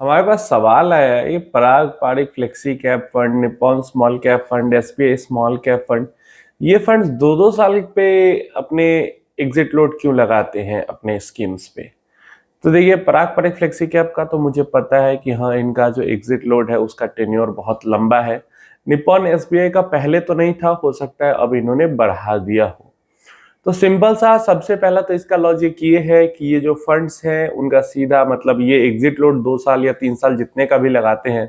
हमारे पास सवाल आया है, ये Parag Parikh flexi cap fund, Nippon small cap fund, SBI small cap fund, ये फंड्स 2-2 साल पे अपने एग्जिट लोड क्यों लगाते हैं अपने स्कीम्स पे। तो देखिए, पराग पारिक फ्लेक्सी कैप का तो मुझे पता है कि हाँ, इनका जो एग्जिट लोड है उसका टेन्योर बहुत लंबा है। निप्पॉन एसबीआई का पहले तो नहीं था, हो सकता है अब इन्होंने बढ़ा दिया हो। तो सिंपल सा सबसे पहला तो इसका लॉजिक ये है कि ये जो फंड्स हैं उनका सीधा मतलब ये एग्जिट लोड 2 साल या 3 साल जितने का भी लगाते हैं,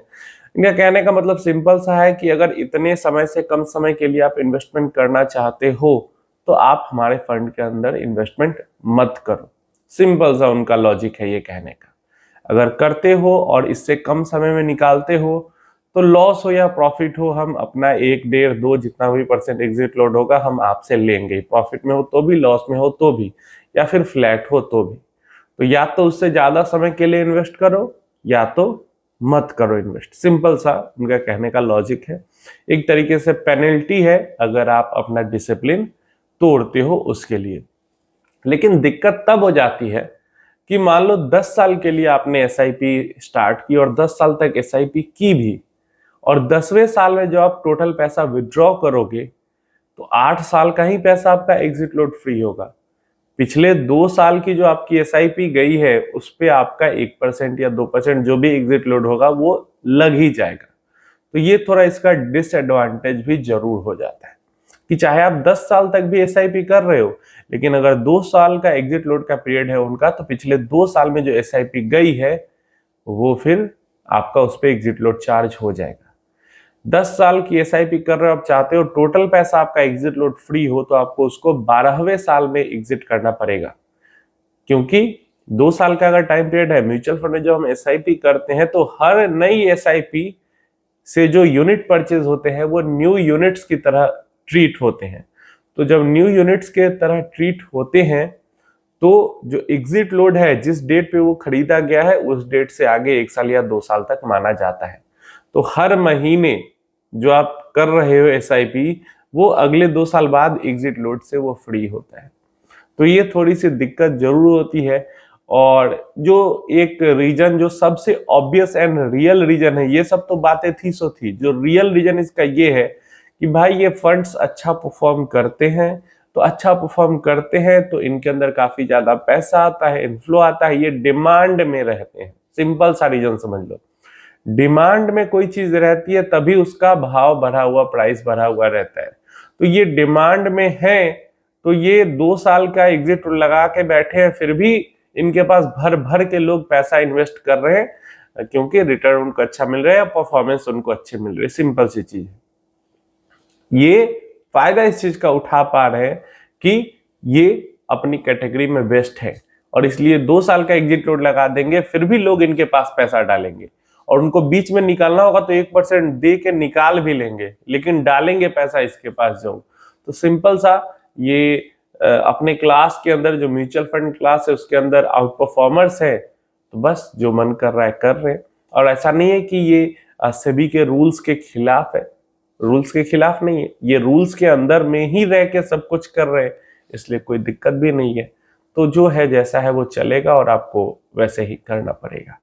इनका कहने का मतलब सिंपल सा है कि अगर इतने समय से कम समय के लिए आप इन्वेस्टमेंट करना चाहते हो तो आप हमारे फंड के अंदर इन्वेस्टमेंट मत करो। सिंपल सा उनका लॉजिक है ये कहने का। अगर करते हो और इससे कम समय में निकालते हो तो लॉस हो या प्रॉफिट हो, हम अपना 1, 1.5, 2 जितना भी परसेंट एग्जिट लोड होगा हम आपसे लेंगे। प्रॉफिट में हो तो भी, लॉस में हो तो भी, या फिर फ्लैट हो तो भी। तो या तो उससे ज्यादा समय के लिए इन्वेस्ट करो या तो मत करो इन्वेस्ट। सिंपल सा उनका कहने का लॉजिक है। एक तरीके से पेनल्टी है अगर आप अपना डिसिप्लिन तोड़ते हो उसके लिए। लेकिन दिक्कत तब हो जाती है कि मान लो 10 साल के लिए आपने एसआईपी स्टार्ट की और 10 साल तक एसआईपी की भी, और 10वें साल में जो आप टोटल पैसा विड्रॉ करोगे तो 8 साल का ही पैसा आपका एग्जिट लोड फ्री होगा। पिछले 2 साल की जो आपकी एसआईपी गई है उस पे आपका 1% या 2% जो भी एग्जिट लोड होगा वो लग ही जाएगा। तो ये थोड़ा इसका डिसएडवांटेज भी जरूर हो जाता है कि चाहे आप 10 साल तक भी एसआईपी कर रहे हो, लेकिन अगर 2 साल का एग्जिट लोड का पीरियड है उनका, तो पिछले 2 साल में जो एसआईपी गई है वो फिर आपका उस पर एग्जिट लोड चार्ज हो जाएगा। 10 साल की एसआईपी कर रहे हो, आप चाहते हो टोटल पैसा आपका एग्जिट लोड फ्री हो, तो आपको उसको 12वें साल में एग्जिट करना पड़ेगा। क्योंकि 2 साल का अगर टाइम पीरियड है, म्यूचुअल फंड में जो हम एसआईपी करते हैं तो हर नई एसआईपी से जो यूनिट परचेज होते हैं वो न्यू यूनिट्स की तरह ट्रीट होते हैं। तो जब न्यू यूनिट्स के तरह ट्रीट होते हैं तो जो एग्जिट लोड है जिस डेट पे वो खरीदा गया है उस डेट से आगे 1 साल या 2 साल तक माना जाता है। तो हर महीने जो आप कर रहे हो एसआईपी वो अगले 2 साल बाद एग्जिट लोड से वो फ्री होता है। तो ये थोड़ी सी दिक्कत जरूर होती है। और जो एक रीजन जो सबसे ऑब्वियस एंड रियल रीजन है, ये सब तो बातें थी सो थी, जो रियल रीजन इसका ये है कि भाई ये फंड्स अच्छा परफॉर्म करते हैं। तो अच्छा परफॉर्म करते हैं तो इनके अंदर काफी ज्यादा पैसा आता है, इनफ्लो आता है, ये डिमांड में रहते हैं। सिंपल सा रीजन समझ लो। डिमांड में कोई चीज रहती है तभी उसका भाव बढ़ा हुआ, प्राइस बढ़ा हुआ रहता है। तो ये डिमांड में है तो ये 2 साल का एग्जिट लगा के बैठे हैं, फिर भी इनके पास भर भर के लोग पैसा इन्वेस्ट कर रहे हैं क्योंकि रिटर्न उनको अच्छा मिल रहा है, परफॉर्मेंस उनको अच्छे मिल रहे हैं। सिंपल सी चीज है। ये फायदा इस चीज का उठा पा रहे हैं कि ये अपनी कैटेगरी में बेस्ट है और इसलिए 2 साल का एग्जिट लोड लगा देंगे, फिर भी लोग इनके पास पैसा डालेंगे। और उनको बीच में निकालना होगा तो 1% दे के निकाल भी लेंगे, लेकिन डालेंगे पैसा इसके पास जाऊं। तो सिंपल सा ये अपने क्लास के अंदर जो म्यूचुअल फंड क्लास है उसके अंदर आउट परफॉर्मर्स है, तो बस जो मन कर रहा है कर रहे हैं। और ऐसा नहीं है कि ये सेबी के रूल्स के खिलाफ है, रूल्स के खिलाफ नहीं है, ये रूल्स के अंदर में ही रह के सब कुछ कर रहे हैं, इसलिए कोई दिक्कत भी नहीं है। तो जो है जैसा है वो चलेगा और आपको वैसे ही करना पड़ेगा।